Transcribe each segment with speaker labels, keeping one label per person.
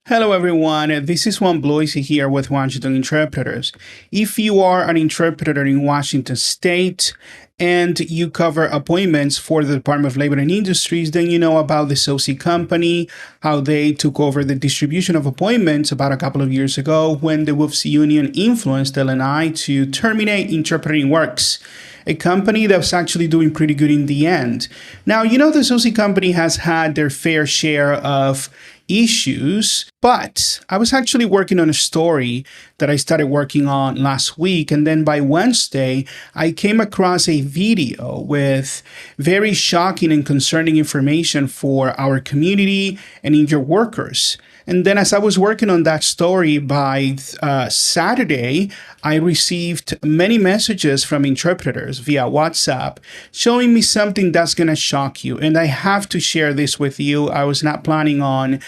Speaker 1: Hello everyone, this is Juan Bloise here with Washington Interpreters. If you are an interpreter in Washington State and you cover appointments for the Department of Labor and Industries, then you know about the SOSi company, how they took over the distribution of appointments about a couple of years ago when the WFSE union influenced L&I to terminate interpreting works. A company that's actually doing pretty good in the end. Now, you know, the SOSi company has had their fair share of issues, but I was actually working on a story that I started working on last week, and then by Wednesday, I came across a video with very shocking and concerning information for our community and injured workers. And then as I was working on that story by Saturday, I received many messages from interpreters via WhatsApp showing me something that's going to shock you. And I have to share this with you. I was not planning on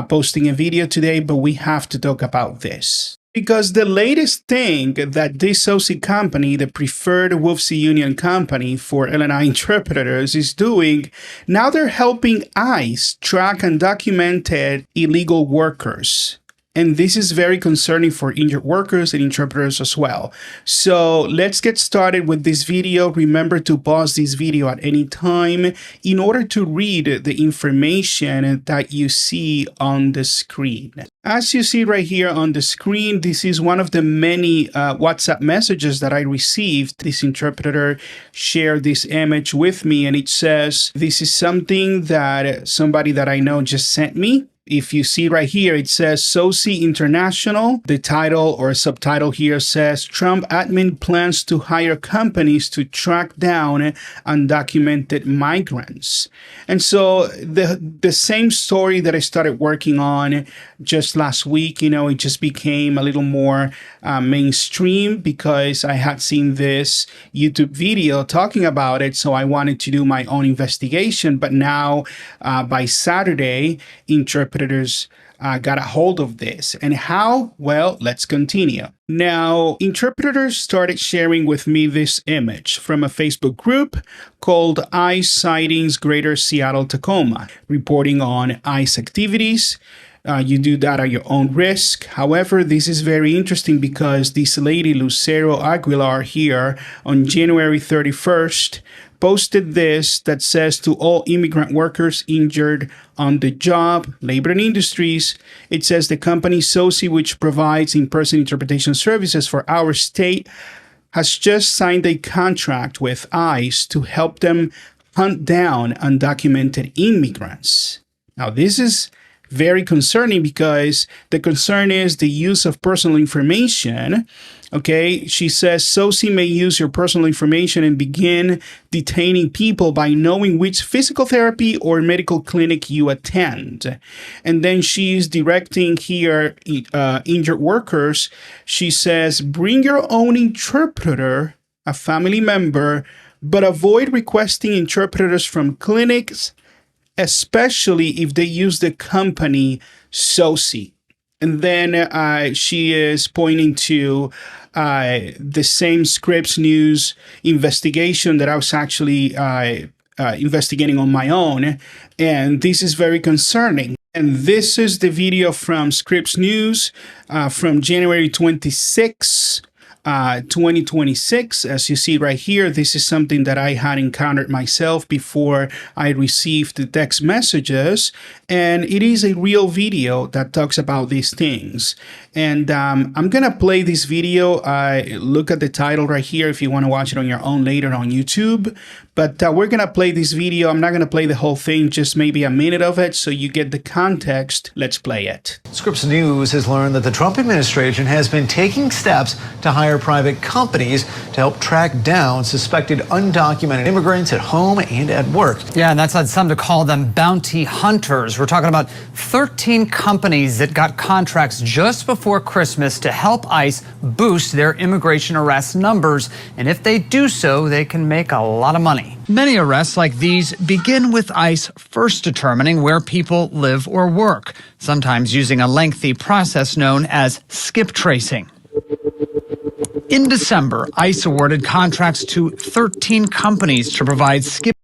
Speaker 1: posting a video today, but we have to talk about this. Because the latest thing that this SOSi company, the preferred WFSE union company for L&I interpreters, is doing, now they're helping ICE track undocumented illegal workers. And this is very concerning for injured workers and interpreters as well. So let's get started with this video. Remember to pause this video at any time in order to read the information that you see on the screen. As you see right here on the screen, this is one of the many WhatsApp messages that I received. This interpreter shared this image with me, and it says, this is something that somebody that I know just sent me. If you see right here, it says SOSi International. The title or subtitle here says Trump admin plans to hire companies to track down undocumented migrants. And so the same story that I started working on just last week, you know, it just became a little more mainstream because I had seen this YouTube video talking about it. So I wanted to do my own investigation. But now by Saturday, interpreters got a hold of this. And how? Well, let's continue. Now, interpreters started sharing with me this image from a Facebook group called ICE Sightings Greater Seattle Tacoma, reporting on ICE activities. You do that at your own risk. However, this is very interesting because this lady, Lucero Aguilar, here on January 31st, posted this that says to all immigrant workers injured on the job, labor and industries, it says the company SOSi, which provides in-person interpretation services for our state, has just signed a contract with ICE to help them hunt down undocumented immigrants. Now, this is very concerning because the concern is the use of personal information. Okay, she says SOSi may use your personal information and begin detaining people by knowing which physical therapy or medical clinic you attend. And then she's directing here injured workers. She says, bring your own interpreter, a family member, but avoid requesting interpreters from clinics, especially if they use the company SOSi. And then she is pointing to the same Scripps News investigation that I was actually investigating on my own. And this is very concerning. And this is the video from Scripps News from January 26, 2026. As you see right here, this is something that I had encountered myself before I received the text messages, and it is a real video that talks about these things. And I'm gonna play this video. Look at the title right here if you want to watch it on your own later on YouTube. But we're gonna play this video. I'm not gonna play the whole thing, just maybe a minute of it so you get the context. Let's play it.
Speaker 2: Scripps News has learned that the Trump administration has been taking steps to hire private companies to help track down suspected undocumented immigrants at home and at work.
Speaker 3: Yeah, and that's led some to call them bounty hunters. We're talking about 13 companies that got contracts just before Christmas to help ICE boost their immigration arrest numbers. And if they do so, they can make a lot of money. Many arrests like these begin with ICE first determining where people live or work, sometimes using a lengthy process known as skip tracing. In December, ICE awarded contracts to 13 companies to provide skip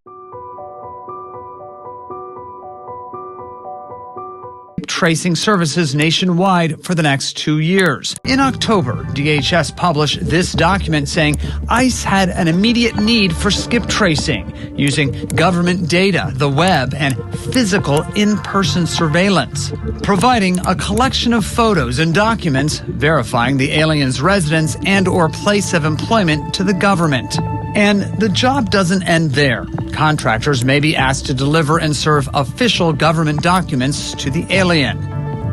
Speaker 3: tracing services nationwide for the next 2 years. In October, DHS published this document saying ICE had an immediate need for skip tracing using government data, the web, and physical in-person surveillance, providing a collection of photos and documents verifying the alien's residence and/or place of employment to the government. And the job doesn't end there. Contractors may be asked to deliver and serve official government documents to the alien.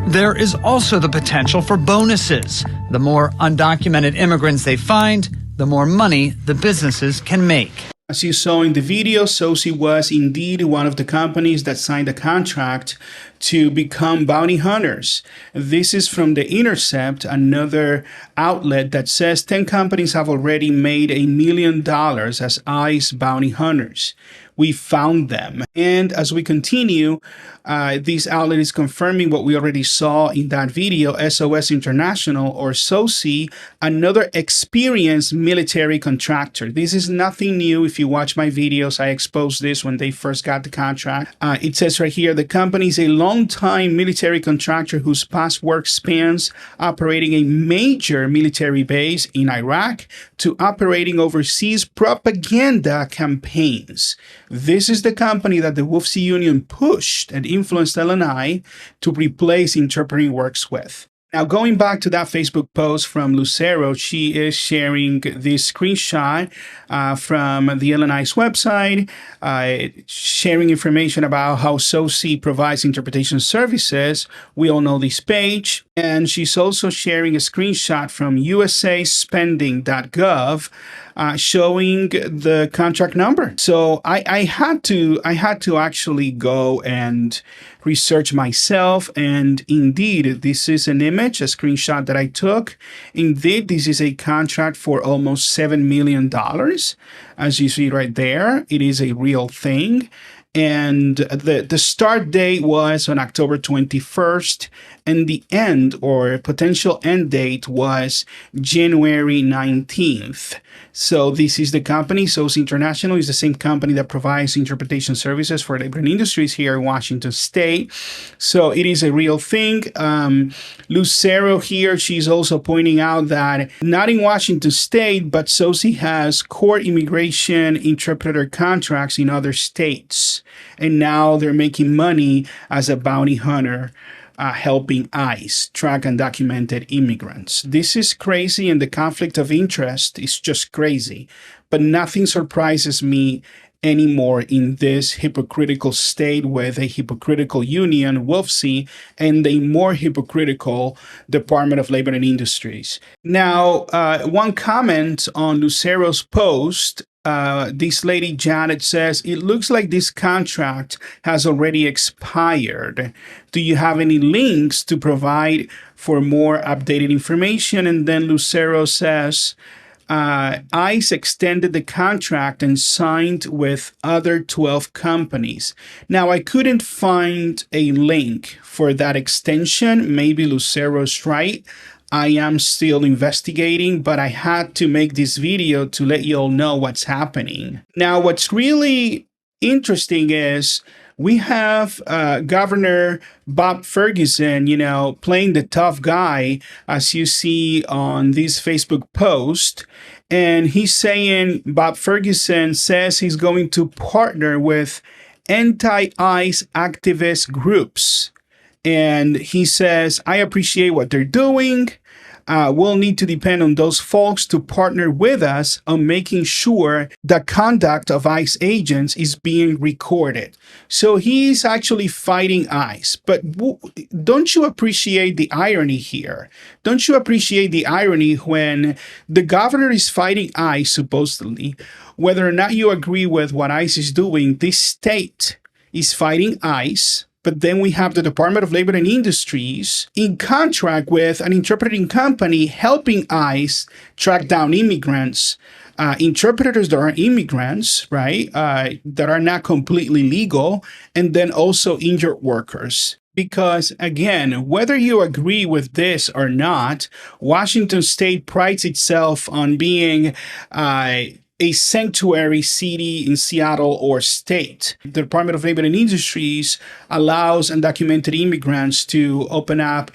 Speaker 3: There is also the potential for bonuses. The more undocumented immigrants they find, the more money the businesses can make.
Speaker 1: As you saw in the video, SOSi was indeed one of the companies that signed a contract to become bounty hunters. This is from The Intercept, another outlet that says 10 companies have already made $1 million as ICE bounty hunters. We found them. And as we continue, this outlet is confirming what we already saw in that video. SOS International, or SOSi, another experienced military contractor. This is nothing new. If you watch my videos, I exposed this when they first got the contract. It says right here, the company is a long-time military contractor whose past work spans operating a major military base in Iraq to operating overseas propaganda campaigns. This is the company that the WFSE union pushed and influenced LNI to replace interpreting works with. Now, going back to that Facebook post from Lucero, she is sharing this screenshot from the LNI's website, sharing information about how SOSi provides interpretation services. We all know this page. And she's also sharing a screenshot from usaspending.gov showing the contract number. So I had to actually go and research myself, and indeed this is an image, a screenshot that I took. Indeed, this is a contract for almost $7 million. As you see right there, it is a real thing. And the start date was on October 21st, and the end or potential end date was January 19th. So this is the company. SOSi International is the same company that provides interpretation services for labor and industries here in Washington State. So it is a real thing. Lucero here, she's also pointing out that not in Washington State, but SOSi has core immigration interpreter contracts in other states. And now they're making money as a bounty hunter, helping ICE track undocumented immigrants. This is crazy, and the conflict of interest is just crazy. But nothing surprises me anymore in this hypocritical state with a hypocritical union, WFSE, and a more hypocritical Department of Labor and Industries. Now, one comment on Lucero's post, this lady Janet says, it looks like this contract has already expired. Do you have any links to provide for more updated information? And then Lucero says, ICE extended the contract and signed with other 12 companies. Now, I couldn't find a link for that extension. Maybe Lucero's right. I am still investigating, but I had to make this video to let you all know what's happening. Now, what's really interesting is we have Governor Bob Ferguson, playing the tough guy, as you see on this Facebook post. And he's saying, Bob Ferguson says he's going to partner with anti-ICE activist groups. And he says, I appreciate what they're doing. We'll need to depend on those folks to partner with us on making sure the conduct of ICE agents is being recorded. So he's actually fighting ICE. But don't you appreciate the irony here? Don't you appreciate the irony when the governor is fighting ICE, supposedly, whether or not you agree with what ICE is doing, this state is fighting ICE. But then we have the Department of Labor and Industries in contract with an interpreting company helping ICE track down immigrants, interpreters that are immigrants, right, that are not completely legal, and then also injured workers. Because, again, whether you agree with this or not, Washington State prides itself on being a sanctuary city in Seattle or state. The Department of Labor and Industries allows undocumented immigrants to open up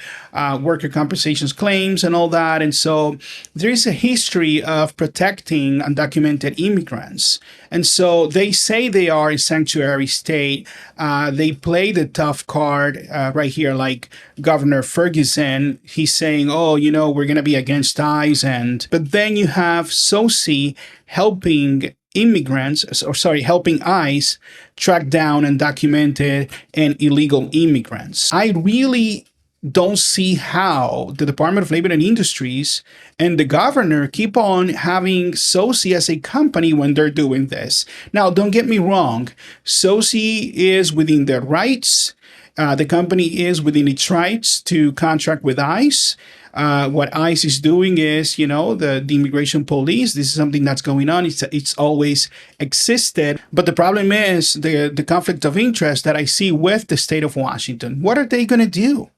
Speaker 1: worker compensation claims and all that. And so there is a history of protecting undocumented immigrants. And so they say they are a sanctuary state. They play the tough card right here, like Governor Ferguson. He's saying, oh, you know, we're going to be against ICE. But then you have SOSi helping helping ICE track down undocumented and illegal immigrants. I really don't see how the Department of Labor and Industries and the governor keep on having SOSi as a company when they're doing this. Now, don't get me wrong. SOSi is within their rights. The company is within its rights to contract with ICE. What ICE is doing is, you know, the immigration police. This is something that's going on. It's always existed. But the problem is the conflict of interest that I see with the state of Washington. What are they going to do?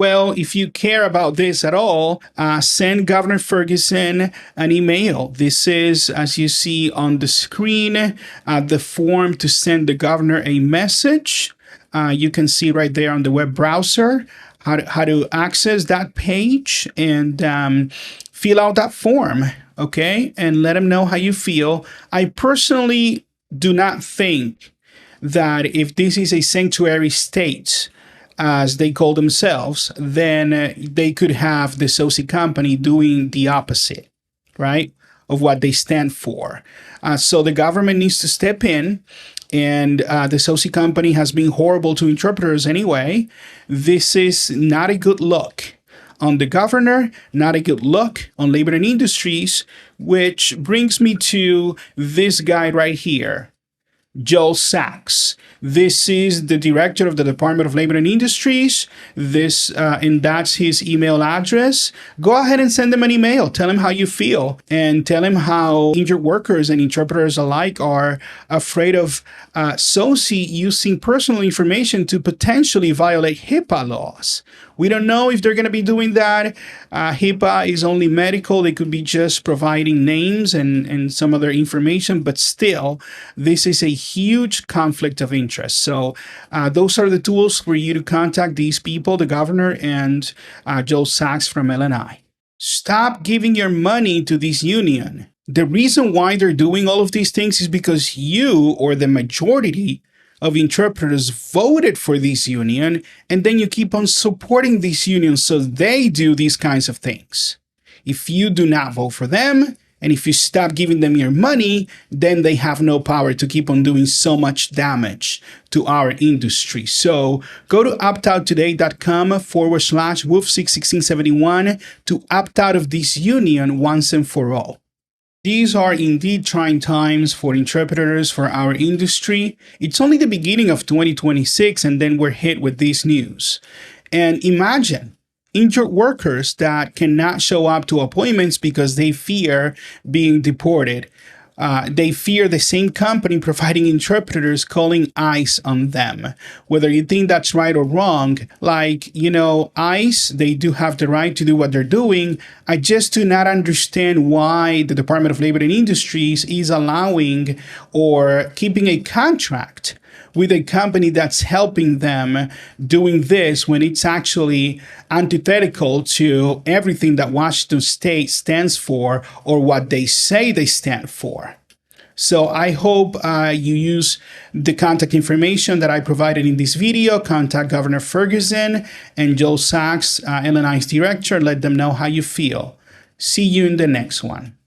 Speaker 1: Well, if you care about this at all, send Governor Ferguson an email. This is, as you see on the screen, the form to send the governor a message. You can see right there on the web browser how to access that page and fill out that form, okay? And let them know how you feel. I personally do not think that if this is a sanctuary state, as they call themselves, then they could have the SOSi company doing the opposite, right, of what they stand for. So the government needs to step in, and the SOSi company has been horrible to interpreters anyway. This is not a good look on the governor, not a good look on Labor and Industries, which brings me to this guy right here, Joel Sachs. This is the director of the Department of Labor and Industries. And that's his email address. Go ahead and send him an email. Tell him how you feel and tell him how injured workers and interpreters alike are afraid of SOSi using personal information to potentially violate HIPAA laws. We don't know if they're going to be doing that. HIPAA is only medical. They could be just providing names and some other information, but still, this is a huge conflict of interest. So those are the tools for you to contact these people, the governor and Joel Sachs from LNI. Stop giving your money to this union. The reason why they're doing all of these things is because you, or the majority of interpreters, voted for this union, and then you keep on supporting this union so they do these kinds of things. If you do not vote for them, and if you stop giving them your money, then they have no power to keep on doing so much damage to our industry. So go to optout.today.com/WOOF61671 to opt out of this union once and for all. These are indeed trying times for interpreters, for our industry. It's only the beginning of 2026, and then we're hit with this news. And imagine injured workers that cannot show up to appointments because they fear being deported. They fear the same company providing interpreters calling ICE on them. Whether you think that's right or wrong, like, you know, ICE, they do have the right to do what they're doing. I just do not understand why the Department of Labor and Industries is allowing or keeping a contract with a company that's helping them doing this when it's actually antithetical to everything that Washington State stands for or what they say they stand for. So I hope you use the contact information that I provided in this video. Contact Governor Ferguson and Joel Sachs, LNI's director. Let them know how you feel. See you in the next one.